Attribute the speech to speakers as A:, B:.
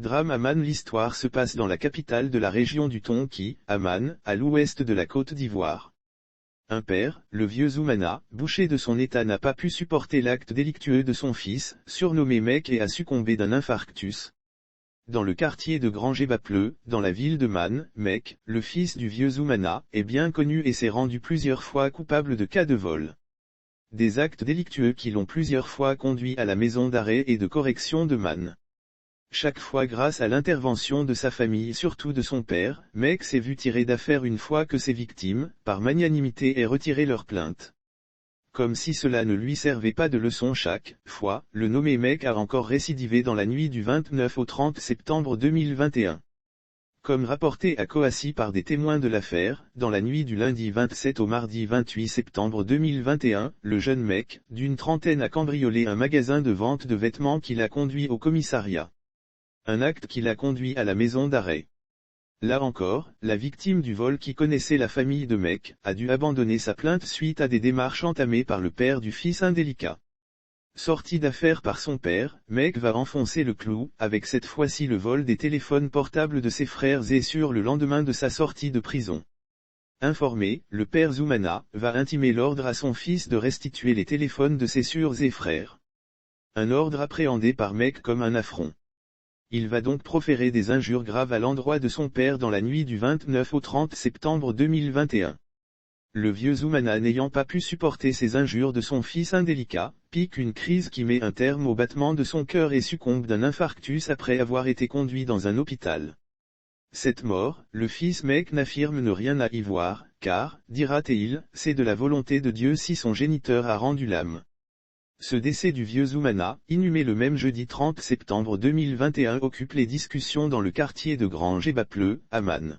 A: Drame Amman. L'histoire se passe dans la capitale de la région du Tonki, Amman, à l'ouest de la Côte d'Ivoire. Un père, le vieux Zoumana, boucher de son état, n'a pas pu supporter l'acte délictueux de son fils, surnommé Mek, et a succombé d'un infarctus. Dans le quartier de Grand-Gébapleu, dans la ville de Man, Mek, le fils du vieux Zoumana, est bien connu et s'est rendu plusieurs fois coupable de cas de vol. Des actes délictueux qui l'ont plusieurs fois conduit à la maison d'arrêt et de correction de Man. Chaque fois grâce à l'intervention de sa famille, surtout de son père, Mek s'est vu tirer d'affaire une fois que ses victimes, par magnanimité, aient retiré leur plainte. Comme si cela ne lui servait pas de leçon, chaque fois, le nommé Mek a encore récidivé dans la nuit du 29 au 30 septembre 2021. Comme rapporté à Coassi par des témoins de l'affaire, dans la nuit du lundi 27 au mardi 28 septembre 2021, le jeune Mek, d'une trentaine, a cambriolé un magasin de vente de vêtements qui l'a conduit au commissariat. Un acte qui l'a conduit à la maison d'arrêt. Là encore, la victime du vol, qui connaissait la famille de Mek, a dû abandonner sa plainte suite à des démarches entamées par le père du fils indélicat. Sorti d'affaire par son père, Mek va enfoncer le clou, avec cette fois-ci le vol des téléphones portables de ses frères, et sur le lendemain de sa sortie de prison. Informé, le père Zoumana va intimer l'ordre à son fils de restituer les téléphones de ses sœurs et frères. Un ordre appréhendé par Mek comme un affront. Il va donc proférer des injures graves à l'endroit de son père dans la nuit du 29 au 30 septembre 2021. Le vieux Zoumana, n'ayant pas pu supporter ces injures de son fils indélicat, pique une crise qui met un terme au battement de son cœur et succombe d'un infarctus après avoir été conduit dans un hôpital. Cette mort, le fils Mek n'affirme ne rien à y voir, car, dira-t-il, c'est de la volonté de Dieu si son géniteur a rendu l'âme. Ce décès du vieux Zoumana, inhumé le même jeudi 30 septembre 2021, occupe les discussions dans le quartier de Grand-Gébapleu, Amman.